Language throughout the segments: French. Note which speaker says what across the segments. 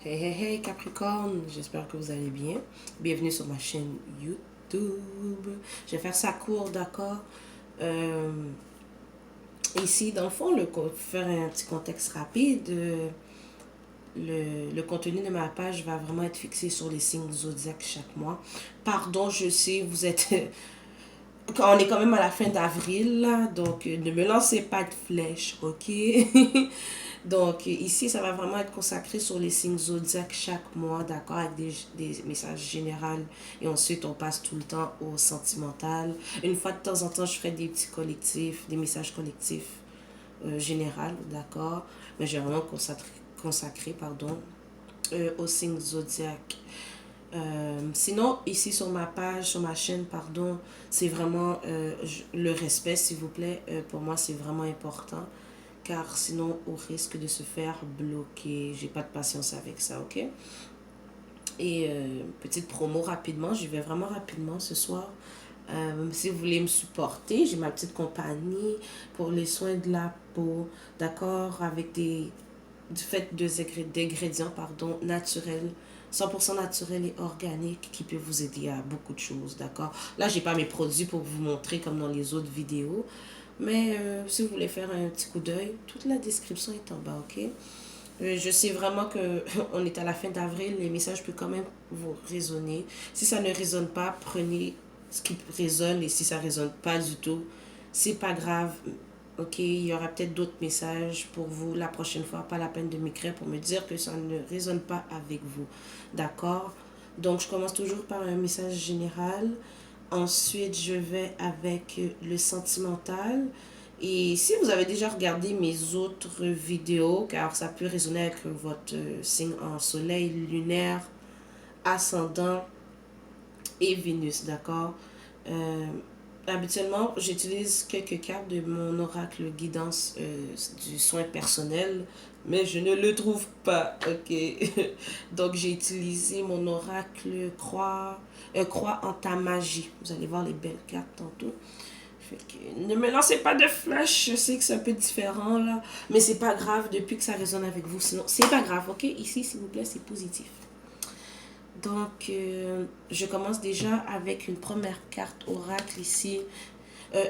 Speaker 1: Hey hey hey Capricorne, j'espère que vous allez bien. Bienvenue sur ma chaîne YouTube. Je vais faire ça court, d'accord? Euh, Ici, dans le fond, faire un petit contexte rapide. Le contenu de ma page va vraiment être fixé sur les signes zodiaques chaque mois. Pardon, je sais, vous êtes on est quand même à la fin d'avril, là, donc ne me lancez pas de flèches, ok? Donc ici, ça va vraiment être consacré sur les signes zodiaques chaque mois, d'accord, avec des messages généraux. Et ensuite, on passe tout le temps au sentimental. Une fois de temps en temps, je ferai des petits collectifs, des messages collectifs généraux, d'accord? Mais j'ai vraiment consacré pardon, aux signes zodiaques. Sinon, ici sur ma page, sur ma chaîne, pardon, c'est vraiment le respect, s'il vous plaît. Pour moi, c'est vraiment important. Car sinon, au risque de se faire bloquer. J'ai pas de patience avec ça, ok? Et petite promo rapidement, j'y vais vraiment rapidement ce soir. Si vous voulez me supporter, j'ai ma petite compagnie pour les soins de la peau, d'accord, avec du fait d'ingrédients pardon, naturels, 100% naturels et organiques qui peuvent vous aider à beaucoup de choses, d'accord. Là, j'ai pas mes produits pour vous montrer comme dans les autres vidéos, mais si vous voulez faire un petit coup d'œil, toute la description est en bas, ok. Je sais vraiment que on est à la fin d'avril, les messages peuvent quand même vous résonner. Si ça ne résonne pas, prenez ce qui résonne, et si ça résonne pas du tout, c'est pas grave. Ok, il y aura peut-être d'autres messages pour vous la prochaine fois. Pas la peine de m'écrire pour me dire que ça ne résonne pas avec vous. D'accord? Donc, je commence toujours par un message général. Ensuite, je vais avec le sentimental. Et si vous avez déjà regardé mes autres vidéos, car ça peut résonner avec votre signe en soleil, lunaire, ascendant et Vénus, d'accord? Euh, Habituellement, j'utilise quelques cartes de mon oracle guidance du soin personnel, mais je ne le trouve pas, ok? Donc, j'ai utilisé mon oracle croix en ta magie. Vous allez voir les belles cartes tantôt. Fait que ne me lancez pas de flash, je sais que c'est un peu différent là, mais c'est pas grave depuis que ça résonne avec vous. Sinon, c'est pas grave, ok? Ici, s'il vous plaît, c'est positif. Donc, je commence déjà avec une première carte oracle ici.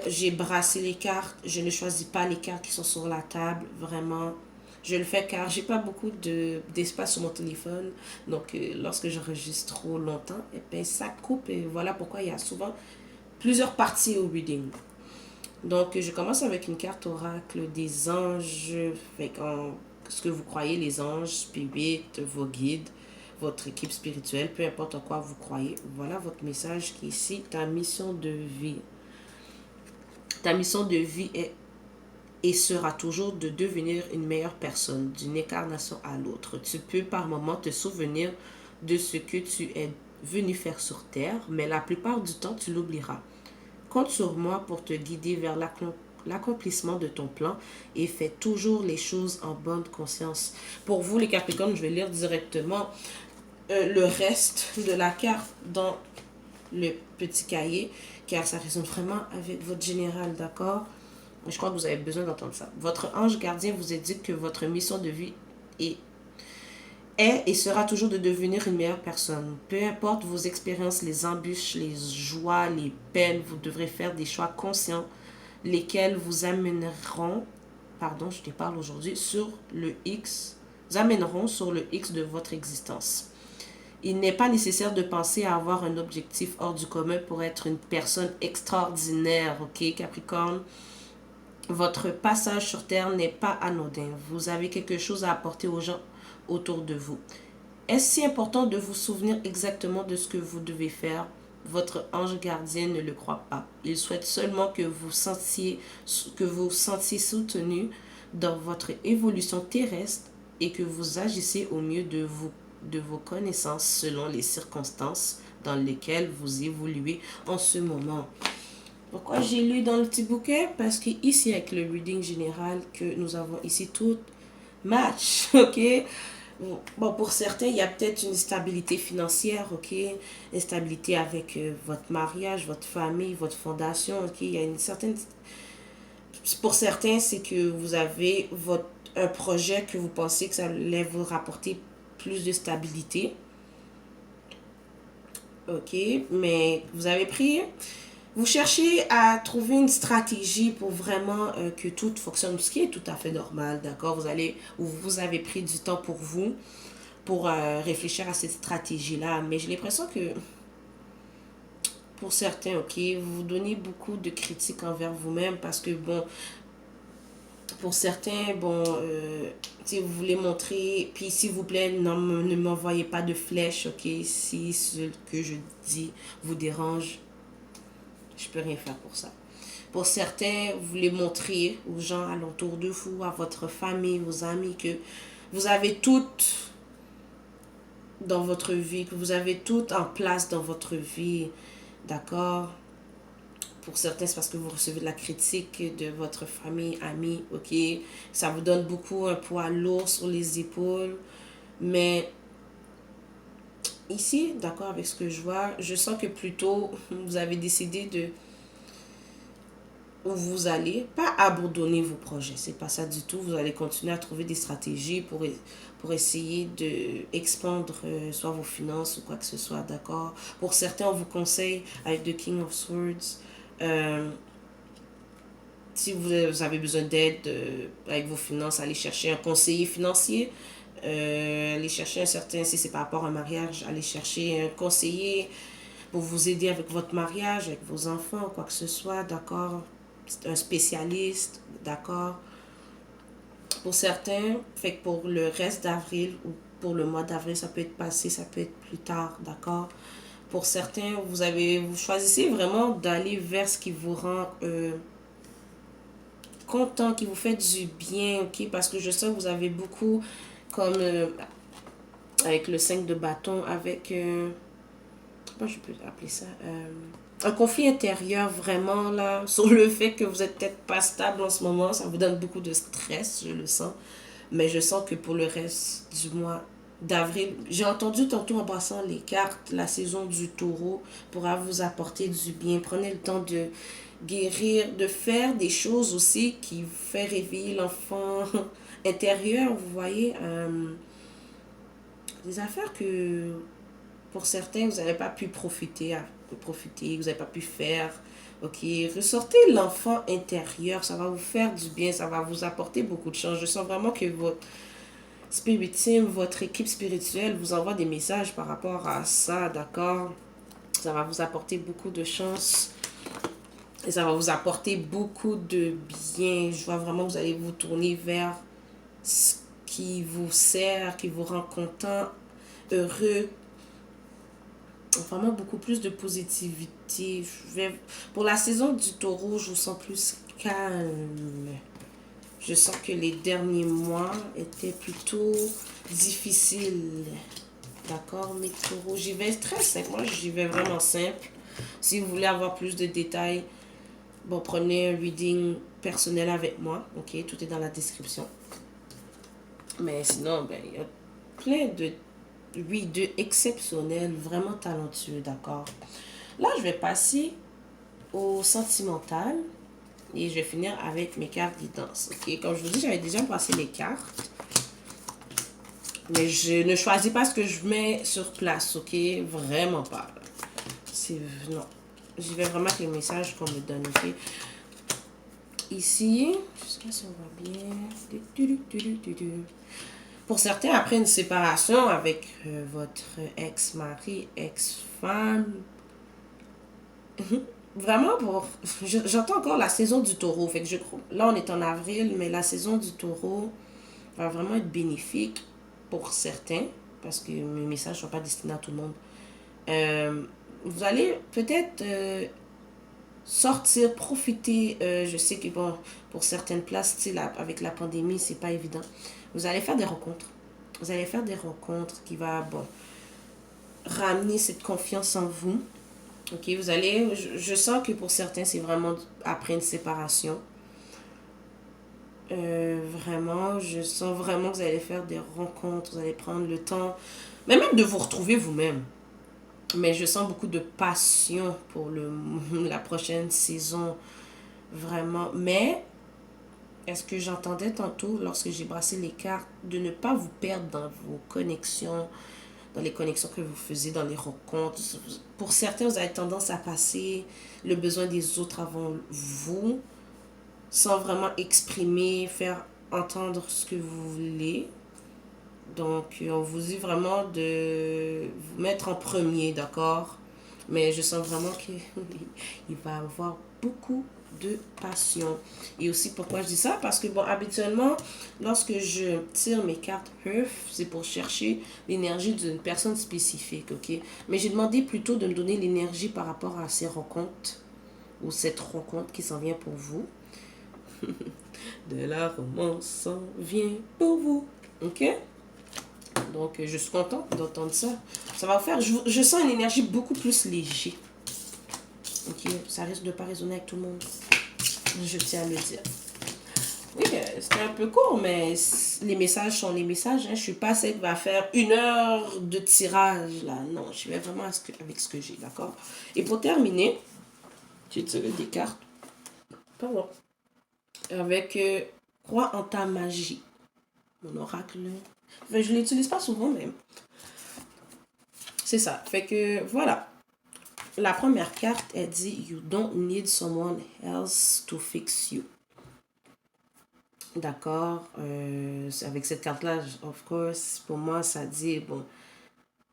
Speaker 1: J'ai brassé les cartes. Je ne choisis pas les cartes qui sont sur la table. Vraiment, je le fais car j'ai pas beaucoup d'espace sur mon téléphone. Donc, lorsque j'enregistre trop longtemps, et ben, ça coupe. Et voilà pourquoi il y a souvent plusieurs parties au reading. Donc, je commence avec une carte oracle des anges. Fait ce que vous croyez, les anges, spirites, vos guides, votre équipe spirituelle, peu importe en quoi vous croyez. Voilà votre message qui est ici, ta mission de vie. Ta mission de vie est et sera toujours de devenir une meilleure personne d'une incarnation à l'autre. Tu peux par moment te souvenir de ce que tu es venu faire sur Terre, mais la plupart du temps, tu l'oublieras. Compte sur moi pour te guider vers l'accomplissement de ton plan et fais toujours les choses en bonne conscience. Pour vous, les Capricornes, je vais lire directement le reste de la carte dans le petit cahier, car ça résonne vraiment avec votre général, d'accord? Je crois que vous avez besoin d'entendre ça. Votre ange gardien vous indique que votre mission de vie est, est et sera toujours de devenir une meilleure personne. Peu importe vos expériences, les embûches, les joies, les peines, vous devrez faire des choix conscients, lesquels vous amèneront, pardon, je te parle aujourd'hui, sur le X, vous amèneront sur le X de votre existence. Il n'est pas nécessaire de penser à avoir un objectif hors du commun pour être une personne extraordinaire, ok, Capricorne? Votre passage sur Terre n'est pas anodin. Vous avez quelque chose à apporter aux gens autour de vous. Est-ce si important de vous souvenir exactement de ce que vous devez faire? Votre ange gardien ne le croit pas. Il souhaite seulement que vous sentiez soutenu dans votre évolution terrestre et que vous agissez au mieux de vos connaissances selon les circonstances dans lesquelles vous évoluez en ce moment. Pourquoi j'ai lu dans le petit bouquet? Parce que ici, avec le reading général que nous avons ici, tout match, ok? Bon, pour certains, il y a peut-être une stabilité financière, ok? Une stabilité avec votre mariage, votre famille, votre fondation, ok? Il y a une certaine... Pour certains, c'est que vous avez un projet que vous pensez que ça allait vous rapporter plus de stabilité. Ok, mais vous cherchez à trouver une stratégie pour vraiment que tout fonctionne, ce qui est tout à fait normal, d'accord? Vous avez pris du temps pour vous, pour réfléchir à cette stratégie-là, mais j'ai l'impression que pour certains, ok, vous vous donnez beaucoup de critiques envers vous-même parce que, bon, pour certains, bon, si vous voulez montrer, puis s'il vous plaît, non, ne m'envoyez pas de flèches, ok, si ce que je dis vous dérange, je peux rien faire pour ça. Pour certains, vous voulez montrer aux gens alentour de vous, à votre famille, vos amis, que vous avez tout dans votre vie, que vous avez tout en place dans votre vie, d'accord? Pour certains, c'est parce que vous recevez de la critique de votre famille, amis, ok? Ça vous donne beaucoup un poids lourd sur les épaules. Mais ici, d'accord, avec ce que je vois, je sens que plutôt vous avez décidé de où vous allez pas abandonner vos projets, c'est pas ça du tout. Vous allez continuer à trouver des stratégies pour essayer de expandre soit vos finances ou quoi que ce soit, d'accord. Pour certains, on vous conseille avec The King of Swords, euh, si vous avez besoin d'aide avec vos finances, allez chercher un conseiller financier. Allez chercher un certain, si c'est par rapport à un mariage, allez chercher un conseiller pour vous aider avec votre mariage, avec vos enfants, quoi que ce soit, d'accord? Un spécialiste, d'accord? Pour certains, fait que pour le reste d'avril ou pour le mois d'avril, ça peut être passé, ça peut être plus tard, d'accord? Pour certains, vous choisissez vraiment d'aller vers ce qui vous rend content, qui vous fait du bien, ok? Parce que je sais que vous avez beaucoup, comme avec le 5 de bâton, avec comment je peux appeler ça, un conflit intérieur vraiment là, sur le fait que vous êtes peut-être pas stable en ce moment, ça vous donne beaucoup de stress, je le sens. Mais je sens que pour le reste du mois d'avril, j'ai entendu tantôt en passant les cartes, la saison du taureau pourra vous apporter du bien. Prenez le temps de guérir, de faire des choses aussi qui vous fait réveiller l'enfant intérieur, vous voyez. Des affaires que pour certains, vous n'avez pas pu profiter, vous n'avez pas pu faire. Ok, ressortez l'enfant intérieur, ça va vous faire du bien, ça va vous apporter beaucoup de chance. Je sens vraiment que votre spirit team, votre équipe spirituelle vous envoie des messages par rapport à ça, d'accord? Ça va vous apporter beaucoup de chance et ça va vous apporter beaucoup de bien. Je vois vraiment que vous allez vous tourner vers ce qui vous sert, qui vous rend content, heureux, vraiment beaucoup plus de positivité. Pour la saison du taureau, je vous sens plus calme. Je sens que les derniers mois étaient plutôt difficiles. D'accord, mes taureaux. J'y vais très simple. Moi, j'y vais vraiment simple. Si vous voulez avoir plus de détails, bon, prenez un reading personnel avec moi. Ok, tout est dans la description. Mais sinon, ben, il y a plein de oui, de exceptionnel, vraiment talentueux, d'accord. Là, je vais passer au sentimental et je vais finir avec mes cartes guidance. Ok, comme je vous dis, j'avais déjà passé les cartes, mais je ne choisis pas ce que je mets sur place, ok, vraiment pas. C'est non, j'y vais vraiment avec les messages qu'on me donne, ok. Ici, je sais pas si on voit bien. Pour certains, après une séparation avec votre ex-mari, ex-femme, vraiment pour... J'entends encore la saison du taureau. Fait que là, on est en avril, mais la saison du taureau va vraiment être bénéfique pour certains, parce que mes messages ne sont pas destinés à tout le monde. Vous allez peut-être sortir, profiter. Je sais que bon, pour certaines places, avec la pandémie, c'est pas évident. Vous allez faire des rencontres. Vous allez faire des rencontres qui va, bon, ramener cette confiance en vous. Ok, vous allez, je sens que pour certains, c'est vraiment après une séparation. Vraiment, je sens vraiment que vous allez faire des rencontres, vous allez prendre le temps, mais même de vous retrouver vous-même. Mais je sens beaucoup de passion pour la prochaine saison, vraiment. Mais est-ce que j'entendais tantôt, lorsque j'ai brassé les cartes, de ne pas vous perdre dans vos connexions, dans les connexions que vous faisiez, dans les rencontres. Pour certains, vous avez tendance à passer le besoin des autres avant vous, sans vraiment exprimer, faire entendre ce que vous voulez. Donc, on vous dit vraiment de vous mettre en premier, d'accord? Mais je sens vraiment qu'il va avoir beaucoup de passion. Et aussi, pourquoi je dis ça? Parce que, bon, habituellement, lorsque je tire mes cartes Earth, c'est pour chercher l'énergie d'une personne spécifique, ok? Mais j'ai demandé plutôt de me donner l'énergie par rapport à ces rencontres ou cette rencontre qui s'en vient pour vous. De la romance s'en vient pour vous, ok? Donc, je suis contente d'entendre ça. Ça va faire, je sens une énergie beaucoup plus léger. Ok, ça risque de ne pas résonner avec tout le monde. Je tiens à le dire. Oui, c'était un peu court, mais les messages sont les messages. Hein. Je suis pas celle qui va faire 1 heure de tirage, là. Non, je vais vraiment avec ce que j'ai, d'accord? Et pour terminer, j'ai tiré des cartes. Pardon. Avec Crois en ta magie. Mon oracle. Enfin, je ne l'utilise pas souvent, mais c'est ça. Fait que, voilà. La première carte, elle dit You don't need someone else to fix you. D'accord. Avec cette carte-là, of course, pour moi, ça dit, bon,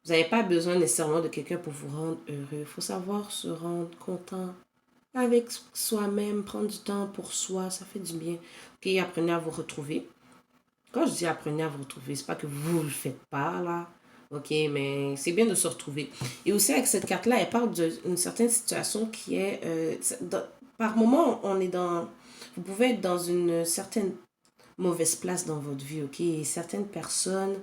Speaker 1: vous n'avez pas besoin nécessairement de quelqu'un pour vous rendre heureux. Il faut savoir se rendre content avec soi-même, prendre du temps pour soi, ça fait du bien. Ok, apprenez à vous retrouver. Quand je dis apprenez à vous retrouver, c'est pas que vous ne le faites pas, là. Ok, mais c'est bien de se retrouver. Et aussi, avec cette carte-là, elle parle d'une certaine situation qui est... par moment, on est dans... Vous pouvez être dans une certaine mauvaise place dans votre vie, ok? Et certaines personnes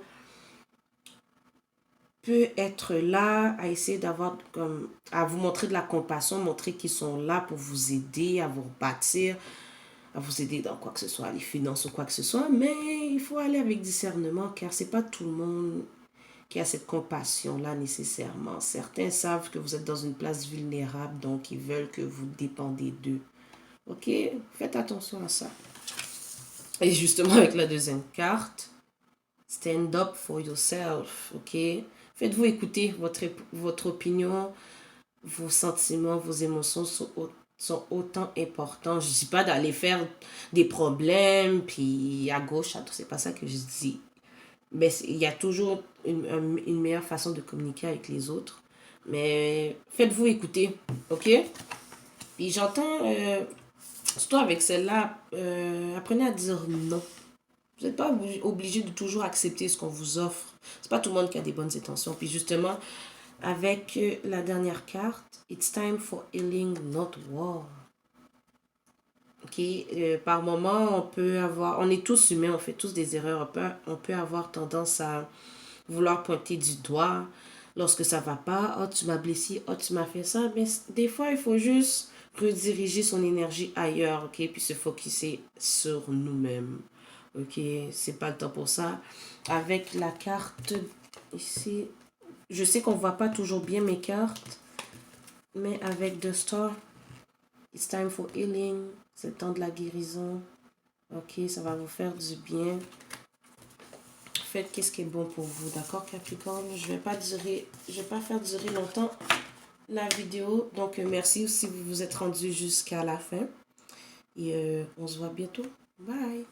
Speaker 1: peuvent être là à essayer d'avoir comme... à vous montrer de la compassion, montrer qu'ils sont là pour vous aider, à vous bâtir, à vous aider dans quoi que ce soit, les finances ou quoi que ce soit, mais il faut aller avec discernement car c'est pas tout le monde qui a cette compassion-là nécessairement. Certains savent que vous êtes dans une place vulnérable, donc ils veulent que vous dépendez d'eux. Ok? Faites attention à ça. Et justement, avec la deuxième carte, stand up for yourself. Ok? Faites-vous écouter votre opinion, vos sentiments, vos émotions sont autant importants. Je ne dis pas d'aller faire des problèmes, puis à gauche, à droite, c'est pas ça que je dis. Mais il y a toujours une meilleure façon de communiquer avec les autres. Mais faites-vous écouter, ok? Puis j'entends, surtout avec celle-là, apprenez à dire non. Vous n'êtes pas obligé de toujours accepter ce qu'on vous offre. C'est pas tout le monde qui a des bonnes intentions. Puis justement, avec la dernière carte, It's time for healing, not war. Ok, par moment, on est tous humains, on fait tous des erreurs. On peut avoir tendance à vouloir pointer du doigt lorsque ça va pas. Oh, tu m'as blessé, oh, tu m'as fait ça. Mais des fois, il faut juste rediriger son énergie ailleurs, ok, puis se focuser sur nous-mêmes. Ok, c'est pas le temps pour ça. Avec la carte ici, je sais qu'on voit pas toujours bien mes cartes, mais avec The Star, it's time for healing, c'est le temps de la guérison. Ok, ça va vous faire du bien. Faites qu'est-ce qui est bon pour vous, d'accord Capricorne? Je vais pas faire durer longtemps la vidéo. Donc, merci si vous vous êtes rendu jusqu'à la fin. Et on se voit bientôt. Bye!